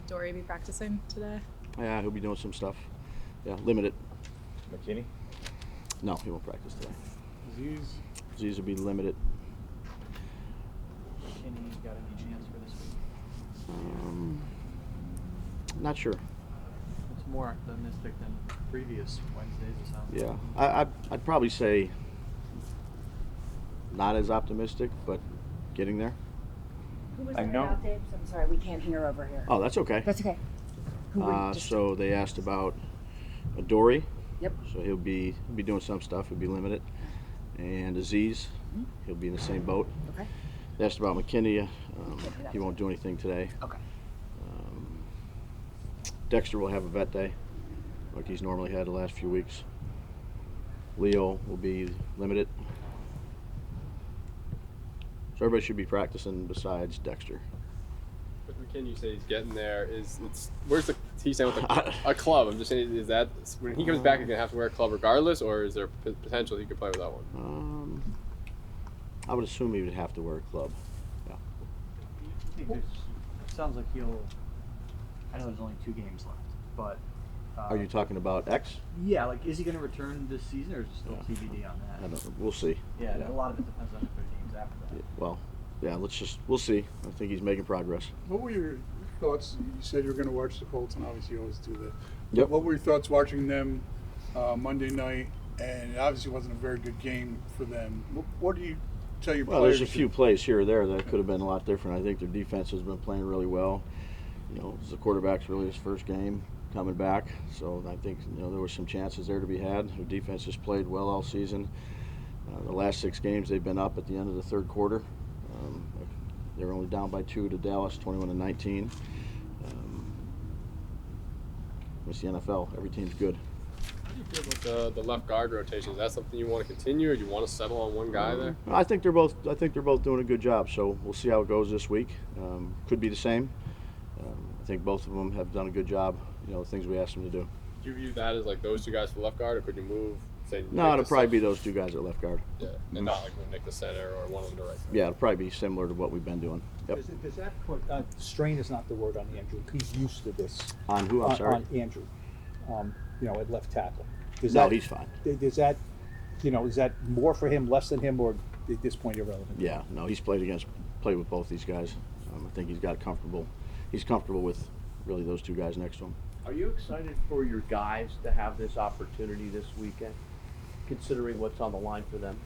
Dory be practicing today? Yeah, he'll be doing some stuff. Yeah, limited. McKinney? No, he won't practice today. Aziz will be limited. McKinney got any chance for this week? Not sure. It's more optimistic than previous Wednesdays, it sounds like. Yeah, I'd probably say not as optimistic, but getting there. Who was I that know. about, Dave? I'm sorry, we can't hear over here. Oh, that's okay. That's okay. Who were you just... So they asked about Dory. Yep. So he'll be doing some stuff. He'll be limited. And Aziz, he'll be in the same boat. Okay. They asked about McKinney. He won't do anything today. Okay. Dexter will have a vet day, like he's normally had the last few weeks. Leo will be limited. So everybody should be practicing besides Dexter. With McKinney, you say he's getting there. Where's he saying with a club? I'm just saying, is that when he comes back, he's gonna have to wear a club regardless, or is there potential he could play without one? I would assume he would have to wear a club. Yeah. It sounds like he'll. I know there's only 2 games left, but. Are you talking about X? Yeah, like is he going to return this season, or is it still TBD on that? I don't know. We'll see. Yeah, a lot of it depends on if there's games after that. Well, yeah, we'll see. I think he's making progress. What were your thoughts? You said you were going to watch the Colts, and obviously you always do that. Yep. What were your thoughts watching them Monday night? And it obviously wasn't a very good game for them. What do you tell your Well, players? there's a few plays here or there that could have been a lot different. I think their defense has been playing really well. The quarterback's really his first game coming back, so I think there were some chances there to be had. Their defense has played well all season. The last 6 games they've been up at the end of the third quarter. They're only down by 2 to Dallas, 21-19. It's the NFL. Every team's good. How do you feel about the left guard rotation? Is that something you want to continue, or do you want to settle on one guy there? I think they're both doing a good job. So we'll see how it goes this week. Could be the same. I think both of them have done a good job. The things we asked them to do. Do you view that as like those 2 guys for left guard, or could you move? Say, No, it'll probably be those 2 guys at left guard. Yeah, and not like Nick the center or one of them to right. Yeah, it'll probably be similar to what we've been doing. Yep. Does that put strain is not the word on Andrew. He's used to this. On who? I'm sorry. On Andrew, at left tackle. He's fine. Does that, is that more for him, less than him, or at this point irrelevant? Yeah, no, he's played with both these guys. I think he's comfortable with really those 2 guys next to him. Are you excited for your guys to have this opportunity this weekend, considering what's on the line for them?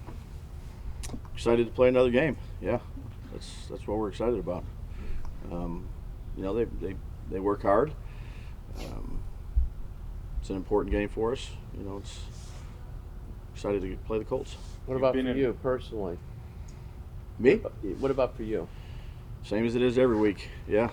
Excited to play another game. Yeah, that's what we're excited about. They work hard. It's an important game for us. It's excited to play the Colts. What about for you personally? Me? What about for you? Same as it is every week. Yeah,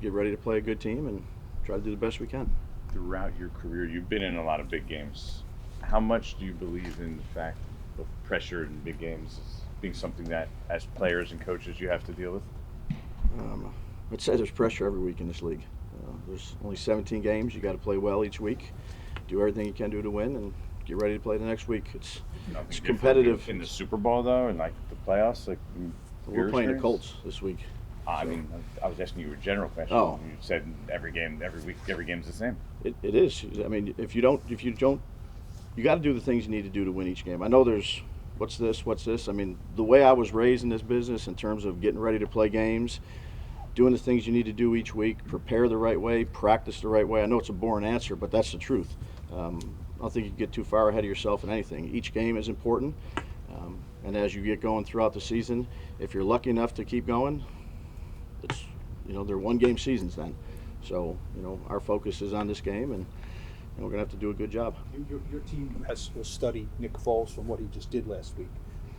get ready to play a good team and try to do the best we can. Throughout your career, you've been in a lot of big games. How much do you believe in the fact of pressure in big games as being something that, as players and coaches, you have to deal with? I'd say there's pressure every week in this league. There's only 17 games. You got to play well each week. Do everything you can do to win, and get ready to play the next week. It's competitive. In the Super Bowl, though, and like the playoffs, We're playing the Colts this week. I was asking you a general question. Oh. You said every game, every week, every game's the same. It is. I mean, if you don't, you got to do the things you need to do to win each game. I know there's what's this. I mean, the way I was raised in this business in terms of getting ready to play games, doing the things you need to do each week, prepare the right way, practice the right way. I know it's a boring answer, but that's the truth. I don't think you can get too far ahead of yourself in anything. Each game is important, and as you get going throughout the season, if you're lucky enough to keep going, it's they're 1-game seasons then. So our focus is on this game, and we're gonna have to do a good job. Your team will study Nick Foles from what he just did last week.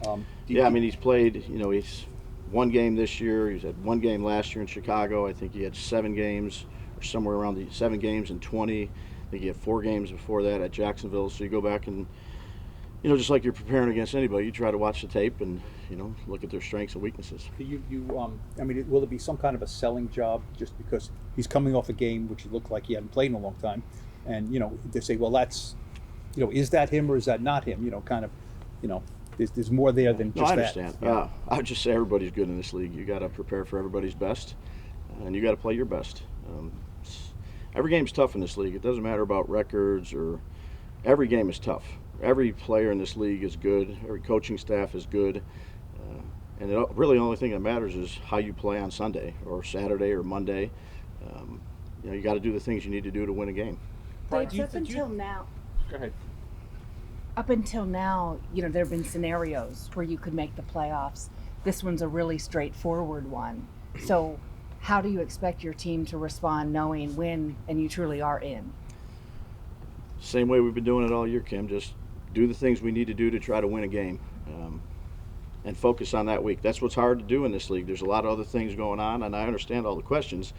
I mean, he's played. He's 1 game this year. He's had 1 game last year in Chicago. I think he had 7 games, or somewhere around the 7 games in 20. I think he had 4 games before that at Jacksonville. So you go back and, just like you're preparing against anybody, you try to watch the tape and, look at their strengths and weaknesses. Will it be some kind of a selling job just because he's coming off a game which he looked like he hadn't played in a long time, and they say, well, that's, is that him or is that not him? There's more there than just that. I understand. Yeah. I would just say everybody's good in this league. You got to prepare for everybody's best. and you got to play your best. Every game's tough in this league. It doesn't matter about records or every game is tough. Every player in this league is good. Every coaching staff is good. And really the only thing that matters is how you play on Sunday or Saturday or Monday. You got to do the things you need to do to win a game. Dave, up until now, Go ahead. up until now, there have been scenarios where you could make the playoffs. This one's a really straightforward one. So how do you expect your team to respond knowing when and you truly are in? Same way we've been doing it all year, Kim. Just do the things we need to do to try to win a game, and focus on that week. That's what's hard to do in this league. There's a lot of other things going on, and I understand all the questions,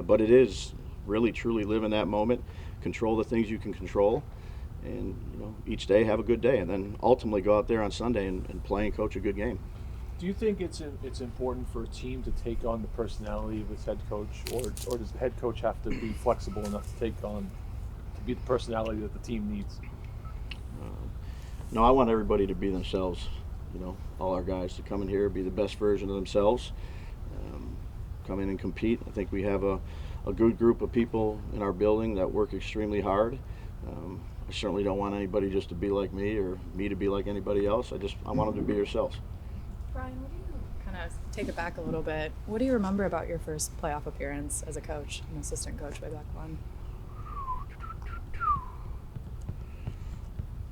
but it is really truly live in that moment, control the things you can control, and each day have a good day, and then ultimately go out there on Sunday and play and coach a good game. Do you think it's important for a team to take on the personality of its head coach, or does the head coach have to be flexible enough to be the personality that the team needs? No, I want everybody to be themselves. All our guys to come in here, be the best version of themselves, come in and compete. I think we have a good group of people in our building that work extremely hard. I certainly don't want anybody just to be like me or me to be like anybody else. I want them to be yourselves. Brian, what do you kind of take it back a little bit? What do you remember about your first playoff appearance as a coach, an assistant coach way back when?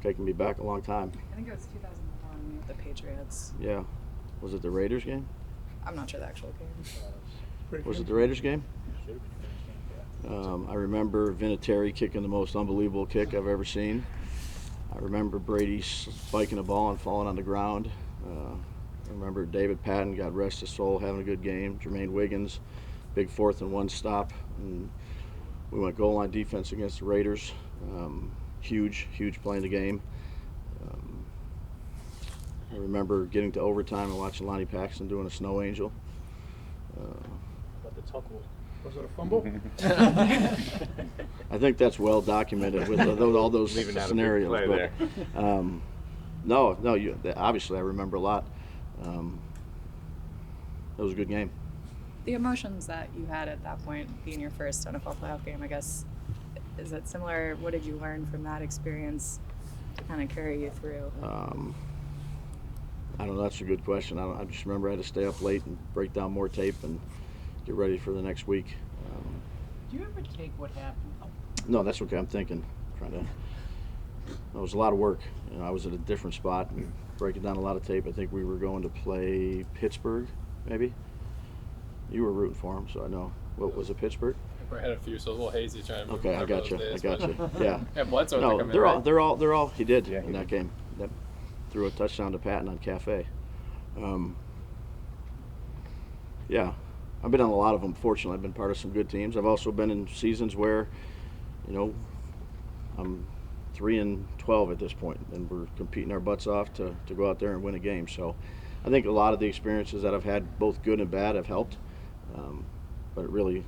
Taking me back a long time. I think it was 2001 with the Patriots. Yeah. Was it the Raiders game? I'm not sure the actual game. Was it the Raiders game? I remember Vinatieri kicking the most unbelievable kick I've ever seen. I remember Brady spiking a ball and falling on the ground. I remember David Patton, God rest his soul, having a good game. Jermaine Wiggins, big 4th and 1 stop. And we went goal line defense against the Raiders. Huge play in the game. I remember getting to overtime and watching Lonnie Paxton doing a snow angel. About the Tuckle. Was it a fumble? I think that's well documented with all those Leaving out a big scenarios. play But there. no, obviously I remember a lot. It was a good game. The emotions that you had at that point, being your first NFL playoff game, I guess, is it similar? What did you learn from that experience to kind of carry you through? I don't know. That's a good question. I just remember I had to stay up late and break down more tape and get ready for the next week. Do you ever take what happened? No, that's okay. I'm thinking. It was a lot of work. I was at a different spot and breaking down a lot of tape. I think we were going to play Pittsburgh, maybe. You were rooting for him, so I know. What was it, Pittsburgh? I had a few, so it was a little hazy trying to Okay, I got you. Yeah. Yeah, Bledsoe No, come in, they're right? all. He did Yeah, he in that did. game. That threw a touchdown to Patton on Cafe. Yeah, I've been on a lot of them. Fortunately, I've been part of some good teams. I've also been in seasons where, I'm 3-12 at this point, and we're competing our butts off to go out there and win a game. So, I think a lot of the experiences that I've had, both good and bad, have helped. But really, the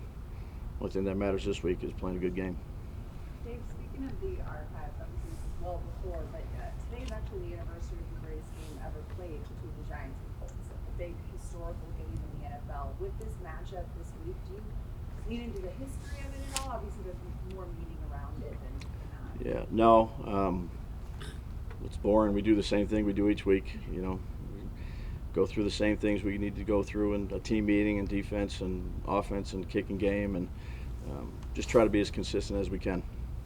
only thing that matters this week is playing a good game. Dave, speaking of the archives, obviously this is well before, but today is actually the anniversary of the greatest game ever played between the Giants and Colts. A big historical game in the NFL. With this matchup this week, do you lean into the history of it at all? Obviously there's more meaning around it than not. Yeah, no. It's boring. We do the same thing we do each week. We go through the same things we need to go through in a team meeting and defense and offense and kicking game, and just try to be as consistent as we can.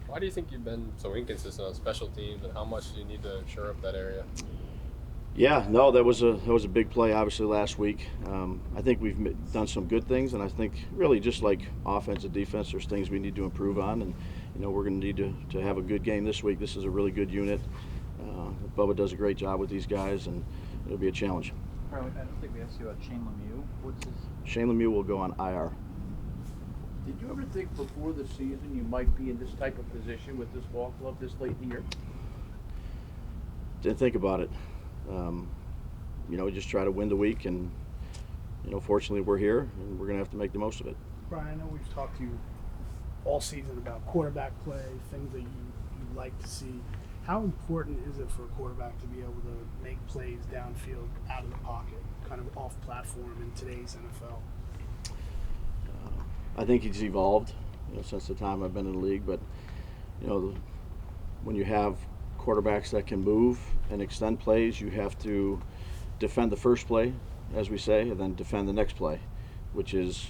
Why do you think you've been so inconsistent on special teams, and how much do you need to shore up that area? Yeah, no, that was a big play obviously last week. I think we've done some good things, and I think really just like offense and defense, there's things we need to improve on, and we're going to need to have a good game this week. This is a really good unit. Bubba does a great job with these guys, and it'll be a challenge. I don't think we asked you about Shane Lemieux. What's his? Shane Lemieux will go on IR. Did you ever think before the season you might be in this type of position with this ball club this late in the year? Didn't think about it. Just try to win the week, and fortunately we're here, and we're going to have to make the most of it. Brian, I know we've talked to you all season about quarterback play, things that you like to see. How important is it for a quarterback to be able to make plays downfield, out of the pocket, kind of off platform in today's NFL? I think he's evolved, since the time I've been in the league. But when you have quarterbacks that can move and extend plays, you have to defend the first play, as we say, and then defend the next play, which is,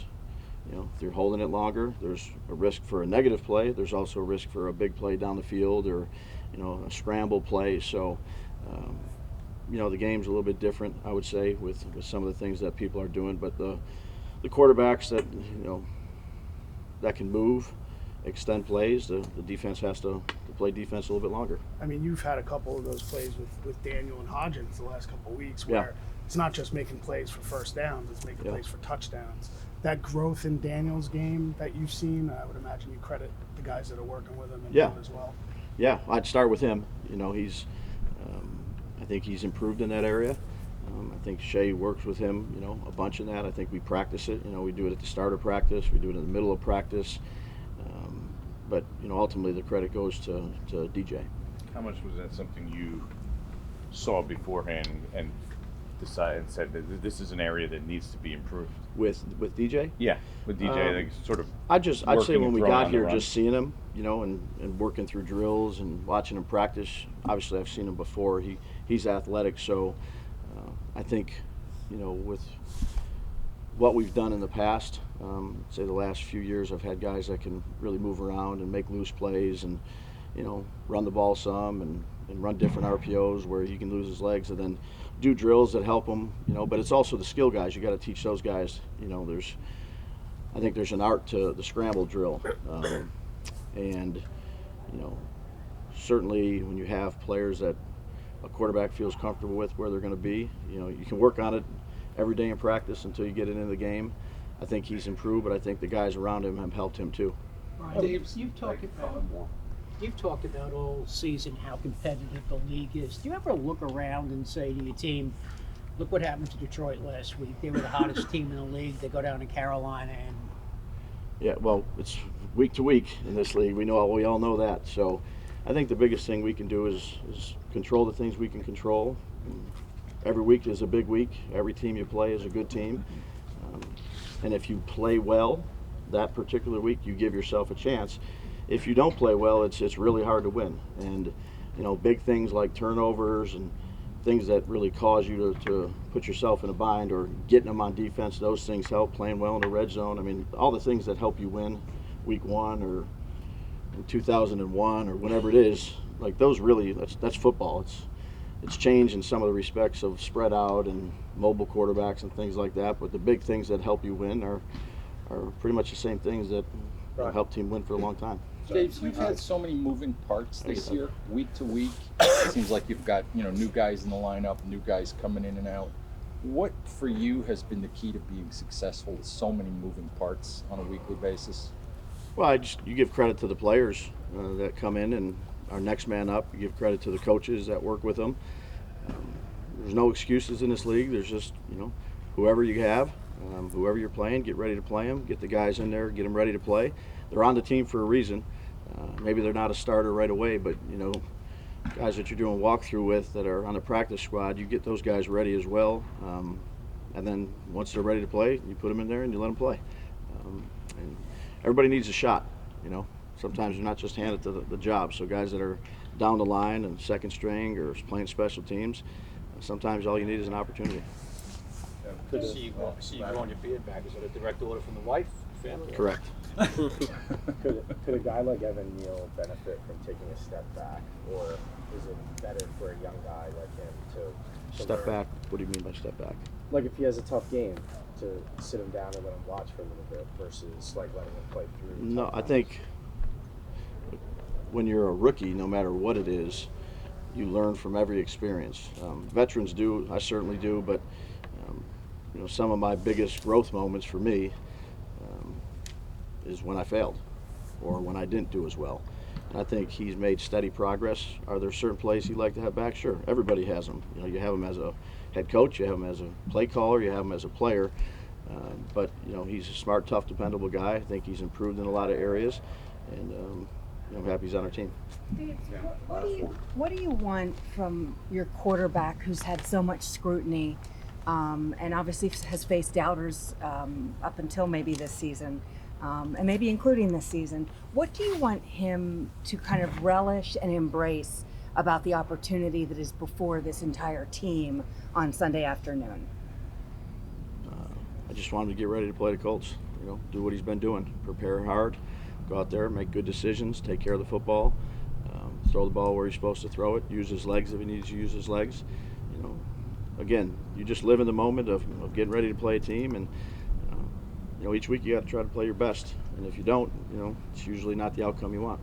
if you're holding it longer, there's a risk for a negative play. There's also a risk for a big play down the field or, a scramble play. So, the game's a little bit different, I would say, with some of the things that people are doing. But the quarterbacks that, that can move, extend plays, the defense has to play defense a little bit longer. I mean, you've had a couple of those plays with Daniel and Hodgins the last couple of weeks where it's not just making plays for first downs, it's making plays for touchdowns. That growth in Daniel's game that you've seen, I would imagine you credit the guys that are working with him and him as well. Yeah, I'd start with him. He's, I think he's improved in that area. I think Shea works with him, a bunch in that. I think we practice it. We do it at the start of practice. We do it in the middle of practice. But ultimately the credit goes to DJ. How much was that something you saw beforehand and decided and said that this is an area that needs to be improved? With DJ? Yeah, with DJ, like sort of. I'd say when we got here, run. just seeing him, and working through drills and watching him practice. Obviously, I've seen him before. He's athletic, so I think, with what we've done in the past, say the last few years, I've had guys that can really move around and make loose plays and, run the ball some and run different RPOs where he can lose his legs and then do drills that help him, but it's also the skill guys. You got to teach those guys, I think there's an art to the scramble drill. And, certainly when you have players that a quarterback feels comfortable with where they're going to be, you can work on it every day in practice until you get it into the game. I think he's improved, but I think the guys around him have helped him too. Brian, you've talked about all season how competitive the league is. Do you ever look around and say to your team, look what happened to Detroit last week. They were the hottest team in the league. They go down to Carolina and... Yeah, well, it's week to week in this league. We all know that. So I think the biggest thing we can do is control the things we can control. Every week is a big week. Every team you play is a good team. And if you play well that particular week, you give yourself a chance. If you don't play well, it's really hard to win. And, big things like turnovers and things that really cause you to put yourself in a bind or getting them on defense, those things help. Playing well in the red zone. I mean, all the things that help you win week 1 or in 2001 or whenever it is, like those really, that's football. It's changed in some of the respects of spread out and mobile quarterbacks and things like that, but the big things that help you win are pretty much the same things that help team win for a long time. Dave, you've had so many moving parts this year, week to week. It seems like you've got new guys in the lineup, new guys coming in and out. What for you has been the key to being successful with so many moving parts on a weekly basis? Well, you give credit to the players that come in and are next man up. You give credit to the coaches that work with them. There's no excuses in this league. There's just, whoever you have, whoever you're playing, get ready to play them. Get the guys in there, get them ready to play. They're on the team for a reason. Maybe they're not a starter right away, but, guys that you're doing walkthrough with that are on the practice squad, you get those guys ready as well. And then once they're ready to play, you put them in there and you let them play. And everybody needs a shot, Sometimes you're not just handed to the job. So guys that are down the line and second string or playing special teams, sometimes all you need is an opportunity. See you going your beard back. Is it a direct order from the wife, family? Correct. Could a guy like Evan Neal benefit from taking a step back, or is it better for a young guy like him to Step learn? back? What do you mean by step back? Like if he has a tough game, to sit him down and let him watch for a little bit versus like letting him play through. No, I think when you're a rookie, no matter what it is, you learn from every experience. Veterans do, I certainly do, but some of my biggest growth moments for me is when I failed or when I didn't do as well. And I think he's made steady progress. Are there certain plays he'd like to have back? Sure, everybody has them. You have him as a head coach, you have him as a play caller, you have him as a player. But he's a smart, tough, dependable guy. I think he's improved in a lot of areas, and I'm happy he's on our team. Dave, what do you want from your quarterback who's had so much scrutiny and obviously has faced doubters up until maybe this season? and maybe including this season. What do you want him to kind of relish and embrace about the opportunity that is before this entire team on Sunday afternoon? I just want him to get ready to play the Colts. You know, do what he's been doing. Prepare hard, go out there, make good decisions, take care of the football, throw the ball where he's supposed to throw it, use his legs if he needs to use his legs. You know, again, you just live in the moment of getting ready to play a team, and you know, each week you got to try to play your best. And if you don't, you know, it's usually not the outcome you want.